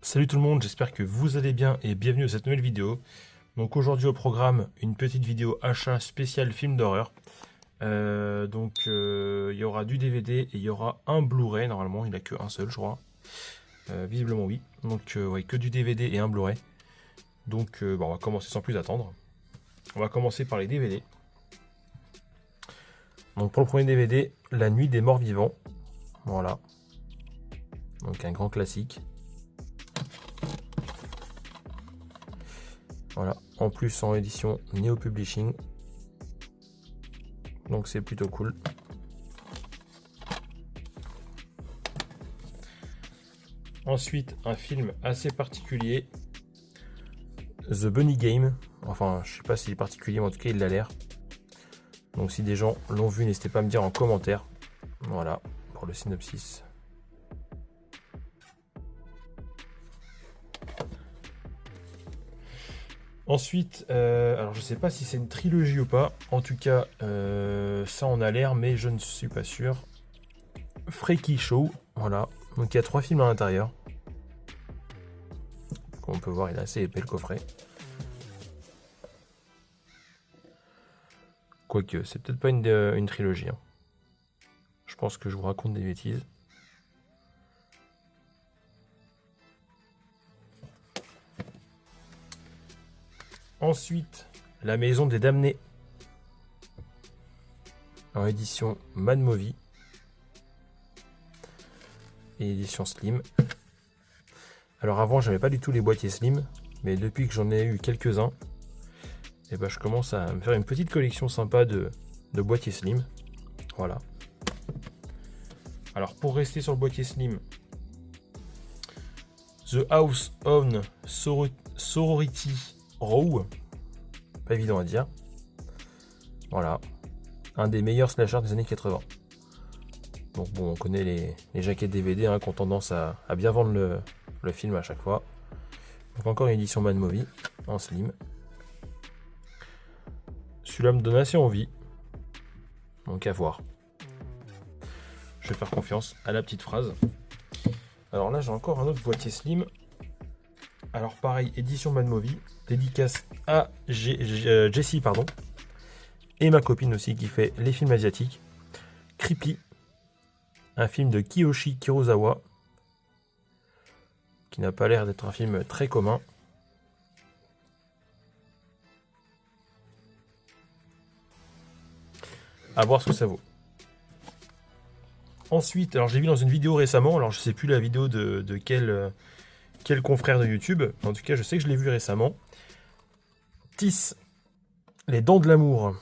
Salut tout le monde, j'espère que vous allez bien et bienvenue à cette nouvelle vidéo. Donc aujourd'hui au programme, une petite vidéo achat spécial film d'horreur. Il y aura du DVD et il y aura un Blu-ray, normalement il n'y a qu'un seul je crois. Visiblement oui, donc ouais, que du DVD et un Blu-ray. Donc on va commencer sans plus attendre. On va commencer par les DVD. Donc pour le premier DVD, La Nuit des Morts Vivants. Voilà. Donc un grand classique. Voilà, en plus en édition Neo Publishing. Donc c'est plutôt cool. Ensuite, un film assez particulier. The Bunny Game. Enfin, je sais pas s'il est particulier, mais en tout cas il l'a l'air. Donc si des gens l'ont vu, n'hésitez pas à me dire en commentaire. Voilà, pour le synopsis. Ensuite, alors je sais pas si c'est une trilogie ou pas. En tout cas, ça en a l'air, mais je ne suis pas sûr. Freaky Show, voilà. Donc il y a 3 films à l'intérieur. Comme on peut voir, il est assez épais le coffret. Quoique, c'est peut-être pas une trilogie. Hein. Je pense que je vous raconte des bêtises. Ensuite, La Maison des Damnés. En édition Mad Movie. Et édition Slim. Alors avant, j'avais pas du tout les boîtiers Slim. Mais depuis que j'en ai eu quelques-uns, et ben, je commence à me faire une petite collection sympa de boîtiers Slim. Voilà. Alors pour rester sur le boîtier Slim, The House on Sorority Row. Pas évident à dire. Voilà. Un des meilleurs slashers des années 80. Donc bon, on connaît les jaquettes DVD hein, qui ont tendance à bien vendre le film à chaque fois. Donc encore une édition Mad Movie en slim. Celui-là me donne assez envie. Donc à voir. Je vais faire confiance à la petite phrase. Alors là j'ai encore un autre boîtier slim. Alors pareil, édition Mad Movie. Dédicace à Jessie, pardon. Et ma copine aussi qui fait les films asiatiques. Creepy. Un film de Kiyoshi Kurosawa. Qui n'a pas l'air d'être un film très commun. À voir ce que ça vaut. Ensuite, alors j'ai vu dans une vidéo récemment, alors je sais plus la vidéo de quel confrère de YouTube, en tout cas je sais que je l'ai vu récemment. Tis, les dents de l'amour.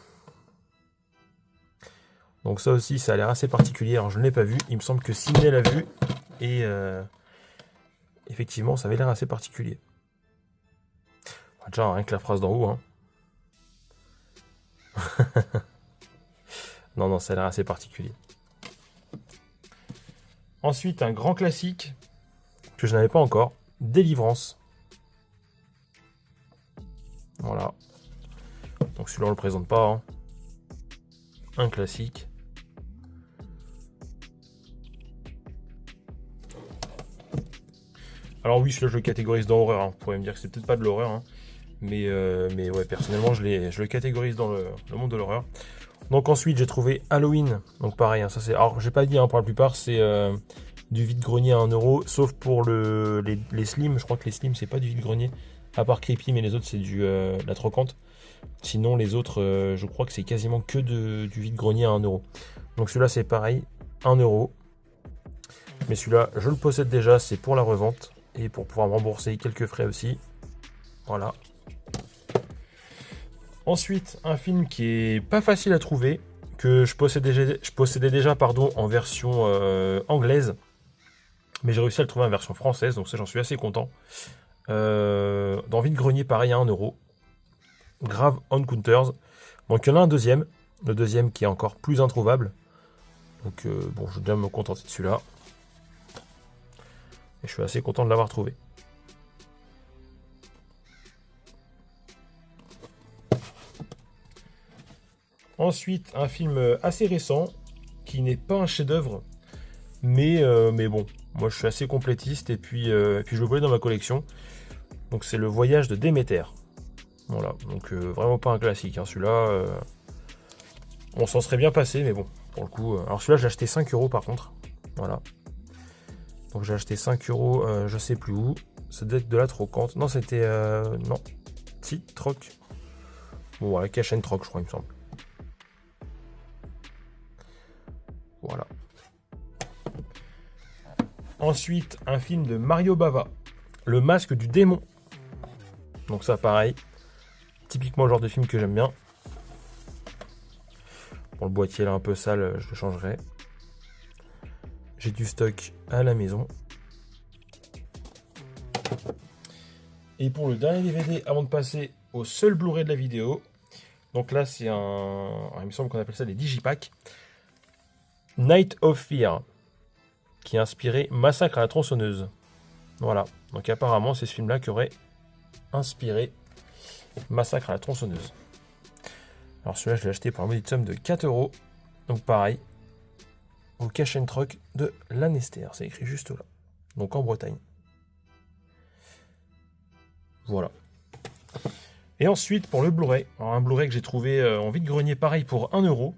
Donc ça aussi, ça a l'air assez particulier, alors je ne l'ai pas vu, il me semble que Sidney l'a vu, et effectivement ça avait l'air assez particulier. Déjà rien que la phrase d'en haut, hein. Non, ça a l'air assez particulier. Ensuite, un grand classique que je n'avais pas encore, Délivrance. Voilà. Donc celui-là, on le présente pas. Hein. Un classique. Alors oui, celui-là, je le catégorise dans l'horreur. Hein. Vous pourriez me dire que c'est peut-être pas de l'horreur. Hein. Mais ouais, personnellement, je le catégorise dans le monde de l'horreur. Donc ensuite j'ai trouvé Halloween, donc pareil, hein, ça c'est. Alors j'ai pas dit hein, pour la plupart c'est du vide-grenier à 1€, sauf pour les slims, je crois que les slims c'est pas du vide-grenier, à part Creepy, mais les autres c'est la trocante. Sinon les autres je crois que c'est quasiment que du vide-grenier à 1€. Donc celui-là c'est pareil, 1€. Mais celui-là je le possède déjà, c'est pour la revente et pour pouvoir me rembourser quelques frais aussi. Voilà. Ensuite, un film qui est pas facile à trouver, que je possédais déjà en version anglaise, mais j'ai réussi à le trouver en version française, donc ça j'en suis assez content. Dans Vide-grenier, pareil à 1€. Grave Encounters. Donc il y en a un deuxième, le deuxième qui est encore plus introuvable. Donc bon, je vais bien me contenter de celui-là. Et je suis assez content de l'avoir trouvé. Ensuite, un film assez récent, qui n'est pas un chef-d'œuvre, mais bon, Moi, je suis assez complétiste et puis je le voulais dans ma collection. Donc, c'est le voyage de Déméter. Voilà, donc vraiment pas un classique. Hein. Celui-là, on s'en serait bien passé, mais bon, pour le coup. Alors, celui-là, j'ai acheté 5 € par contre. Voilà. Donc, j'ai acheté 5 €, je sais plus où. Ça doit être de la trocante. Non, c'était. Non. Si, troc. Bon, voilà, cash and troc, je crois, il me semble. Voilà. Ensuite, un film de Mario Bava, Le Masque du Démon. Donc ça, pareil, typiquement le genre de film que j'aime bien. Bon, le boîtier là un peu sale, je le changerai. J'ai du stock à la maison. Et pour le dernier DVD, avant de passer au seul Blu-ray de la vidéo, donc là c'est il me semble qu'on appelle ça des digipacks. Night of Fear, qui a inspiré Massacre à la tronçonneuse. Voilà, donc apparemment c'est ce film-là qui aurait inspiré Massacre à la tronçonneuse. Alors celui-là je l'ai acheté pour un modique somme de 4 €. Donc pareil, au cash and troc de Lanester, c'est écrit juste là. Donc en Bretagne. Voilà. Et ensuite pour le Blu-ray, un Blu-ray que j'ai trouvé en vide-grenier pareil pour 1 €.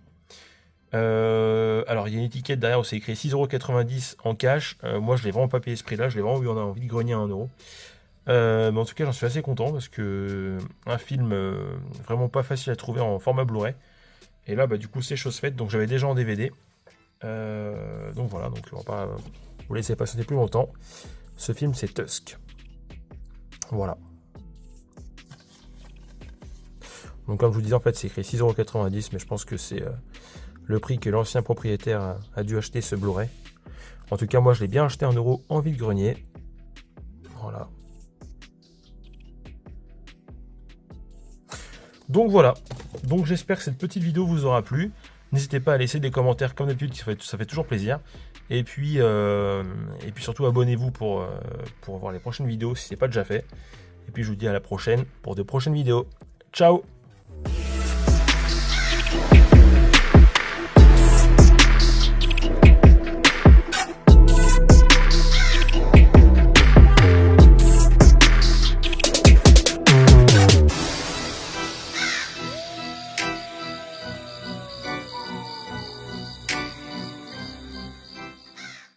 Alors il y a une étiquette derrière où c'est écrit 6,90 € en cash. Moi je l'ai vraiment pas payé ce prix-là, je l'ai vraiment eu en vide-grenier à 1 €. Mais en tout cas j'en suis assez content parce que un film vraiment pas facile à trouver en format Blu-ray. Et là bah du coup c'est chose faite, donc j'avais déjà en DVD. Donc voilà, donc on va pas vous laisser patienter plus longtemps. Ce film c'est Tusk. Voilà. Donc comme je vous disais en fait c'est écrit 6,90 €, mais je pense que c'est le prix que l'ancien propriétaire a dû acheter ce Blu-ray. En tout cas moi je l'ai bien acheté 1 € en vide-grenier. Voilà. Donc voilà, donc j'espère que cette petite vidéo vous aura plu. N'hésitez pas à laisser des commentaires comme d'habitude, ça fait toujours plaisir. Et puis surtout abonnez-vous pour voir les prochaines vidéos si ce n'est pas déjà fait. Et puis je vous dis à la prochaine pour de prochaines vidéos. Ciao!